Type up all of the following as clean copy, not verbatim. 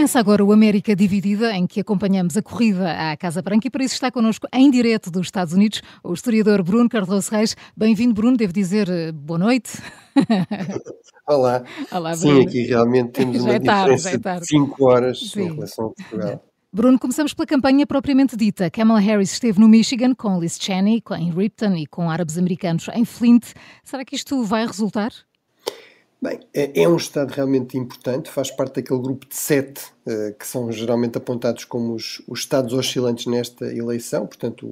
Começa agora o América Dividida, em que acompanhamos a corrida à Casa Branca, e para isso está connosco em direto dos Estados Unidos o historiador Bruno Cardoso Reis. Bem-vindo, Bruno, devo dizer boa noite. Olá. Olá, Sim, Bruno. aqui realmente temos Já uma é tarde, já diferença é de tarde. 5 horas em Sim. relação a Portugal. Bruno, começamos pela campanha propriamente dita. Kamala Harris esteve no Michigan com Liz Cheney, em Ripton e com árabes americanos em Flint. Será que isto vai resultar? Bem, é um estado realmente importante, faz parte daquele grupo de 7 que são geralmente apontados como os estados oscilantes nesta eleição, portanto,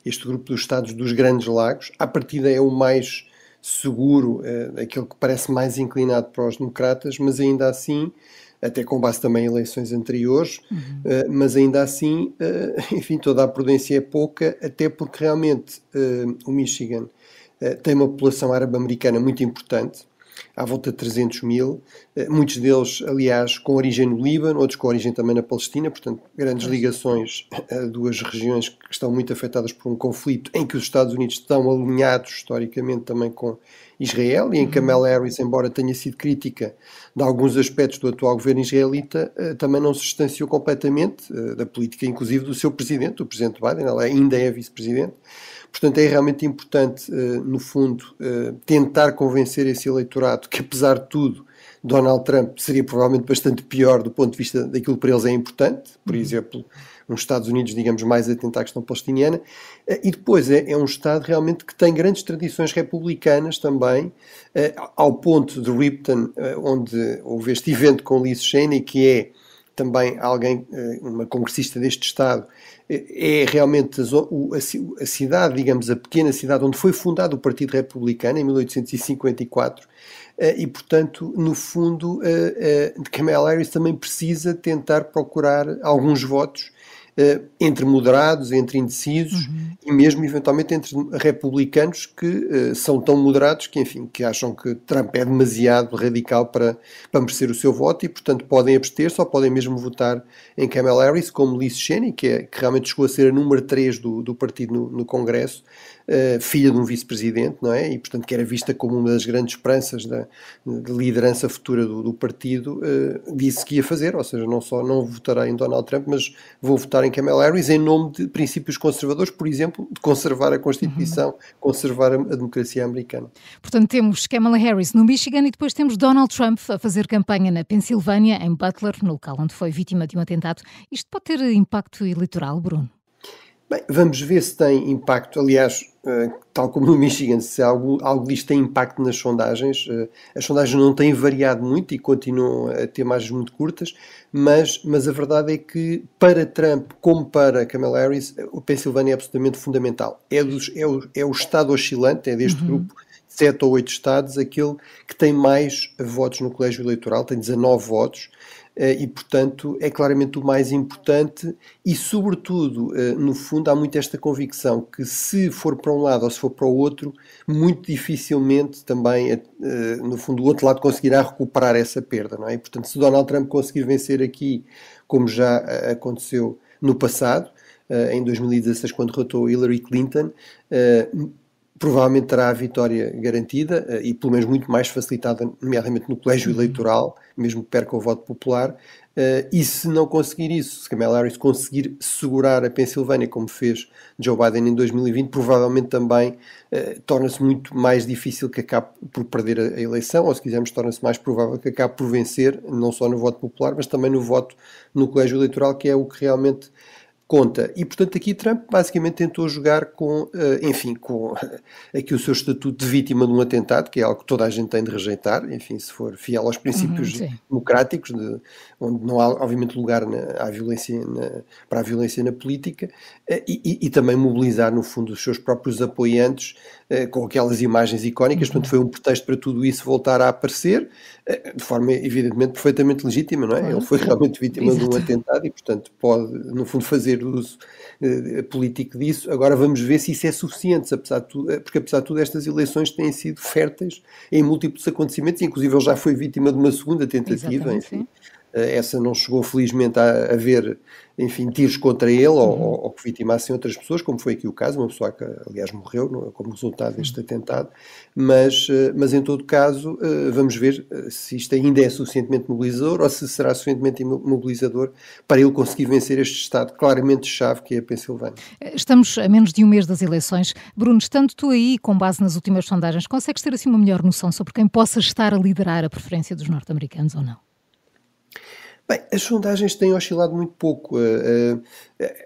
este grupo dos estados dos Grandes Lagos, à partida é o mais seguro, aquele que parece mais inclinado para os democratas, mas ainda assim, até com base também em eleições anteriores, mas ainda assim, enfim, toda a prudência é pouca, até porque realmente o Michigan tem uma população árabe-americana muito importante, à volta de 300 mil, muitos deles, aliás, com origem no Líbano, outros com origem também na Palestina, portanto, grandes ligações a duas regiões que estão muito afetadas por um conflito em que os Estados Unidos estão alinhados historicamente também com Israel, e em que Kamala Harris, embora tenha sido crítica de alguns aspectos do atual governo israelita, também não se distanciou completamente da política, inclusive do seu presidente, o presidente Biden, ela ainda é vice-presidente. Portanto, é realmente importante, no fundo, tentar convencer esse eleitorado que, apesar de tudo, Donald Trump seria provavelmente bastante pior do ponto de vista daquilo que para eles é importante, por exemplo, uns Estados Unidos, digamos, mais atento à questão palestiniana, e depois é um Estado realmente que tem grandes tradições republicanas também, ao ponto de Ripton, onde houve este evento com Liz Cheney, que é também alguém, uma congressista deste Estado, é realmente a cidade, digamos, a pequena cidade onde foi fundado o Partido Republicano, em 1854, e, portanto, no fundo, Kamala Harris também precisa tentar procurar alguns votos entre moderados, entre indecisos e mesmo, eventualmente, entre republicanos que são tão moderados que, enfim, que acham que Trump é demasiado radical para merecer o seu voto e, portanto, podem abster-se ou podem mesmo votar em Kamala Harris, como Liz Cheney, que realmente chegou a ser a número 3 do partido no Congresso, filha de um vice-presidente, não é? E, portanto, que era vista como uma das grandes esperanças de liderança futura do partido, disse que ia fazer, ou seja, não votará em Donald Trump, mas vou votar em Kamala Harris em nome de princípios conservadores, por exemplo, de conservar a Constituição, conservar a democracia americana. Portanto, temos Kamala Harris no Michigan e depois temos Donald Trump a fazer campanha na Pensilvânia, em Butler, no local onde foi vítima de um atentado. Isto pode ter impacto eleitoral, Bruno? Bem, vamos ver se tem impacto. Aliás, tal como no Michigan, se algo disto tem impacto nas sondagens. As sondagens não têm variado muito e continuam a ter margens muito curtas, mas a verdade é que para Trump, como para Kamala Harris, o Pensilvânia é absolutamente fundamental. É o estado oscilante, é deste grupo, 7 ou 8 estados, aquele que tem mais votos no colégio eleitoral, tem 19 votos, e, portanto, é claramente o mais importante e, sobretudo, no fundo, há muito esta convicção que se for para um lado ou se for para o outro, muito dificilmente também, no fundo, o outro lado conseguirá recuperar essa perda, não é? E, portanto, se Donald Trump conseguir vencer aqui, como já aconteceu no passado, em 2016, quando derrotou Hillary Clinton, provavelmente terá a vitória garantida e pelo menos muito mais facilitada, nomeadamente no colégio eleitoral, mesmo que perca o voto popular, e se não conseguir isso, se Kamala Harris conseguir segurar a Pensilvânia como fez Joe Biden em 2020, provavelmente também torna-se muito mais difícil que acabe por perder a eleição, ou se quisermos, torna-se mais provável que acabe por vencer, não só no voto popular, mas também no voto no colégio eleitoral, que é o que realmente conta. E, portanto, aqui Trump basicamente tentou jogar com aqui o seu estatuto de vítima de um atentado, que é algo que toda a gente tem de rejeitar, enfim, se for fiel aos princípios democráticos, onde não há, obviamente, lugar para a violência na política, e também mobilizar, no fundo, os seus próprios apoiantes com aquelas imagens icónicas. Portanto, foi um pretexto para tudo isso voltar a aparecer, de forma, evidentemente, perfeitamente legítima, não é? Claro. Ele foi realmente vítima de um Exato. atentado e, portanto, pode, no fundo, fazer uso político disso. Agora vamos ver se isso é suficiente, porque apesar de tudo estas eleições têm sido férteis em múltiplos acontecimentos, inclusive ele já foi vítima de uma segunda tentativa, Exatamente, enfim. sim. essa não chegou felizmente a haver, enfim, tiros contra ele ou que vitimassem outras pessoas, como foi aqui o caso, uma pessoa que aliás morreu como resultado deste atentado, mas em todo caso vamos ver se isto ainda é suficientemente mobilizador ou se será suficientemente mobilizador para ele conseguir vencer este Estado claramente chave que é a Pensilvânia. Estamos a menos de um mês das eleições. Bruno, estando tu aí, com base nas últimas sondagens, consegues ter assim uma melhor noção sobre quem possa estar a liderar a preferência dos norte-americanos ou não? Bem, as sondagens têm oscilado muito pouco.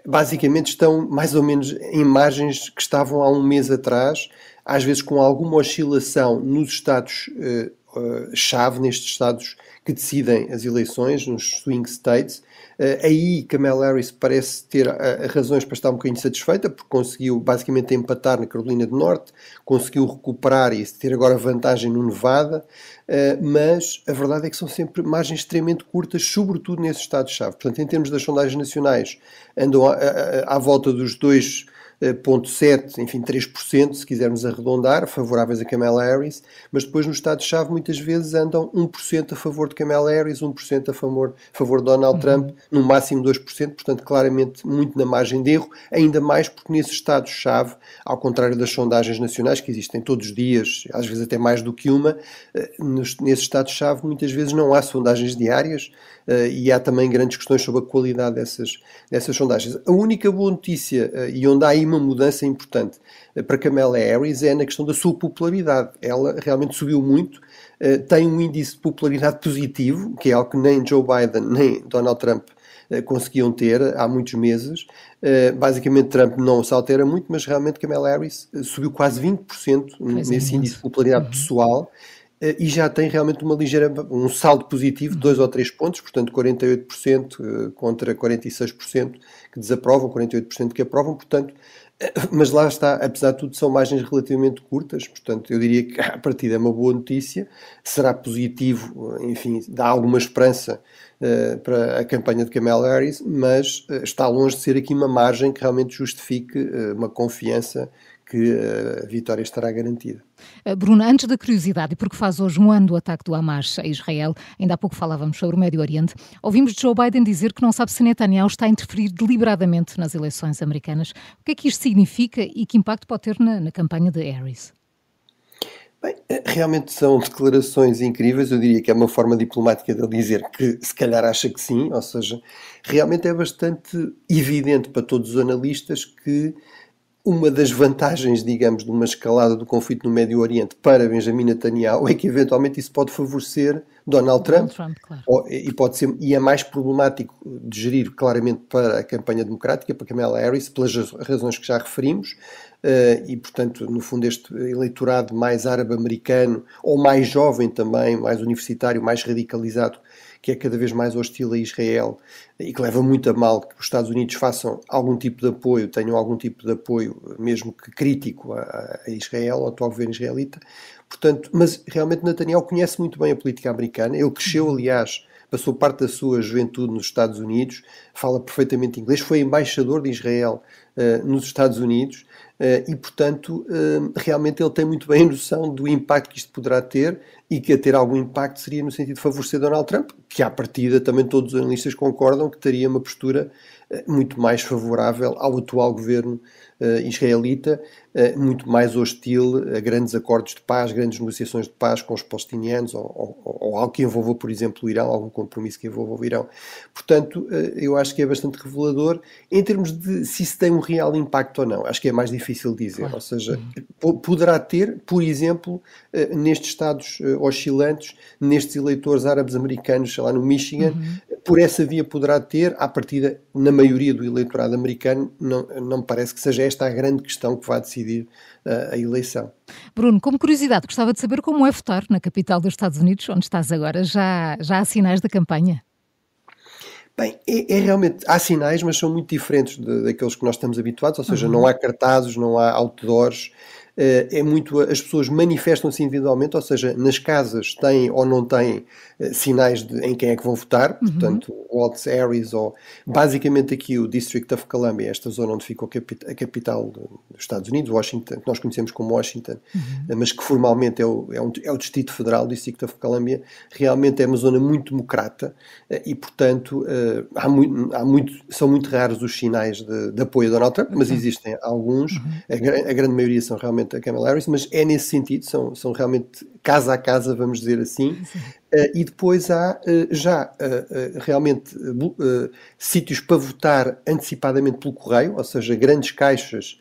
Basicamente estão mais ou menos em margens que estavam há um mês atrás, às vezes com alguma oscilação nos estados-chave, nestes estados que decidem as eleições, nos swing states. Aí Kamala Harris parece ter razões para estar um bocadinho satisfeita, porque conseguiu basicamente empatar na Carolina do Norte, conseguiu recuperar e ter agora vantagem no Nevada, mas a verdade é que são sempre margens extremamente curtas, sobretudo nesses estados-chave. Portanto, em termos das sondagens nacionais, andam à volta dos 2,7%, enfim, 3%, se quisermos arredondar, favoráveis a Kamala Harris, mas depois no estado-chave muitas vezes andam 1% a favor de Kamala Harris, 1% a favor de Donald Trump, no máximo 2%, portanto claramente muito na margem de erro, ainda mais porque nesses estados-chave, ao contrário das sondagens nacionais que existem todos os dias, às vezes até mais do que uma, nesses estados-chave muitas vezes não há sondagens diárias e há também grandes questões sobre a qualidade dessas sondagens. A única boa notícia, e onde há aí uma mudança importante para Kamala Harris, é na questão da sua popularidade. Ela realmente subiu muito, tem um índice de popularidade positivo, que é algo que nem Joe Biden nem Donald Trump conseguiam ter há muitos meses. Basicamente Trump não se altera muito, mas realmente Kamala Harris subiu quase 20% nesse índice de popularidade pessoal. E já tem realmente um saldo positivo de 2 ou 3 pontos, portanto 48% contra 46% que desaprovam, 48% que aprovam, portanto, mas lá está, apesar de tudo são margens relativamente curtas, portanto eu diria que a partida é uma boa notícia, será positivo, enfim, dá alguma esperança para a campanha de Kamala Harris, mas está longe de ser aqui uma margem que realmente justifique uma confiança que a vitória estará garantida. Bruno, antes da curiosidade, e porque faz hoje um ano do ataque do Hamas a Israel, ainda há pouco falávamos sobre o Médio Oriente, ouvimos Joe Biden dizer que não sabe se Netanyahu está a interferir deliberadamente nas eleições americanas. O que é que isto significa e que impacto pode ter na campanha de Harris? Bem, realmente são declarações incríveis, eu diria que é uma forma diplomática de dizer que se calhar acha que sim, ou seja, realmente é bastante evidente para todos os analistas que uma das vantagens, digamos, de uma escalada do conflito no Médio Oriente para Benjamin Netanyahu é que eventualmente isso pode favorecer Donald Trump, claro. e é mais problemático de gerir claramente para a campanha democrática, para Kamala Harris, pelas razões que já referimos, e portanto, no fundo, este eleitorado mais árabe-americano, ou mais jovem também, mais universitário, mais radicalizado, que é cada vez mais hostil a Israel e que leva muito a mal que os Estados Unidos façam algum tipo de apoio, tenham algum tipo de apoio, mesmo que crítico a Israel, ao atual governo israelita. Portanto, mas realmente Netanyahu conhece muito bem a política americana, ele cresceu, aliás, passou parte da sua juventude nos Estados Unidos, fala perfeitamente inglês, foi embaixador de Israel nos Estados Unidos, e portanto realmente ele tem muito bem a noção do impacto que isto poderá ter, e que a ter algum impacto seria no sentido de favorecer Donald Trump, que à partida também todos os analistas concordam que teria uma postura muito mais favorável ao atual governo israelita, muito mais hostil a grandes acordos de paz, grandes negociações de paz com os palestinianos, ou algo que envolva, por exemplo, o Irão, algum compromisso que envolva o Irão. Portanto, eu acho que é bastante revelador em termos de se isso tem um real impacto ou não. Acho que é mais difícil dizer. Claro. Ou seja, poderá ter, por exemplo, nestes estados oscilantes, nestes eleitores árabes americanos, sei lá, no Michigan, por essa via poderá ter, à partida, na maioria do eleitorado americano, não me parece que seja esta a grande questão que vai decidir a eleição. Bruno, como curiosidade, gostava de saber como é votar na capital dos Estados Unidos, onde estás agora. Já há sinais da campanha? Bem, realmente, há sinais, mas são muito diferentes daqueles que nós estamos habituados, ou seja, não há cartazes, não há outdoors, é muito, as pessoas manifestam-se individualmente, ou seja, nas casas têm ou não têm sinais em quem é que vão votar, portanto, Watts, Aries, ou basicamente aqui o District of Columbia, esta zona onde ficou a capital dos Estados Unidos, Washington, que nós conhecemos como Washington, mas que formalmente é o Distrito Federal, o District of Columbia, realmente é uma zona muito democrata e, portanto, são muito raros os sinais de apoio a Donald Trump, mas existem alguns, a grande maioria são realmente a Kamala Harris, mas é nesse sentido, são realmente casa a casa, vamos dizer assim. E depois há realmente sítios para votar antecipadamente pelo correio, ou seja, grandes caixas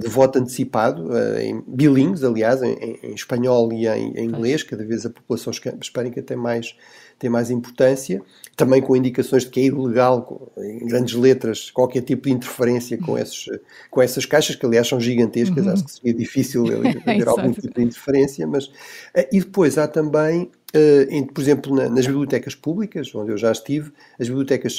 de voto antecipado, em bilíngues, aliás, em espanhol e em inglês. Cada vez a população hispânica tem mais importância, também com indicações de que é ilegal, em grandes letras, qualquer tipo de interferência com essas caixas, que aliás são gigantescas, acho que seria difícil haver algum tipo de interferência, mas... E depois há também, por exemplo, nas bibliotecas públicas, onde eu já estive, as bibliotecas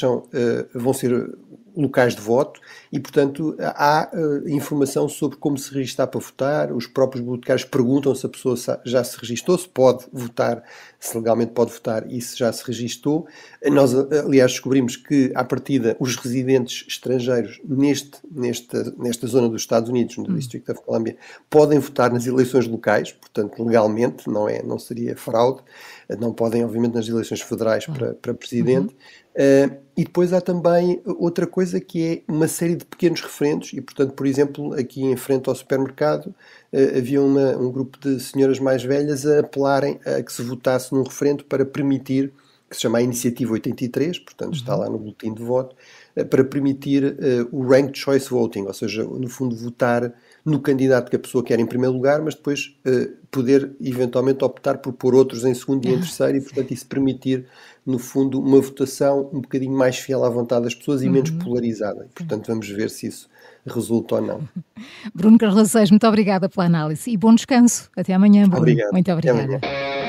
vão ser locais de voto e, portanto, há informação sobre como se registar para votar. Os próprios bibliotecários perguntam se a pessoa já se registou, se pode votar, se legalmente pode votar e se já se registou. Nós, aliás, descobrimos que, à partida, os residentes estrangeiros nesta zona dos Estados Unidos, no District of Columbia, podem votar nas eleições locais, portanto, legalmente, não seria fraude. Não podem, obviamente, nas eleições federais para presidente. E depois há também outra coisa que é uma série de pequenos referendos e, portanto, por exemplo, aqui em frente ao supermercado havia um grupo de senhoras mais velhas a apelarem a que se votasse num referendo para permitir, que se chama a Iniciativa 83, portanto está lá no boletim de voto, para permitir o Ranked Choice Voting, ou seja, no fundo votar no candidato que a pessoa quer em primeiro lugar, mas depois poder eventualmente optar por pôr outros em segundo e em terceiro e, portanto, isso permitir, no fundo, uma votação um bocadinho mais fiel à vontade das pessoas e menos polarizada. E, portanto, vamos ver se isso resulta ou não. Bruno Carlacés, muito obrigada pela análise e bom descanso. Até amanhã, Bruno. Obrigado. Muito Até obrigada. amanhã.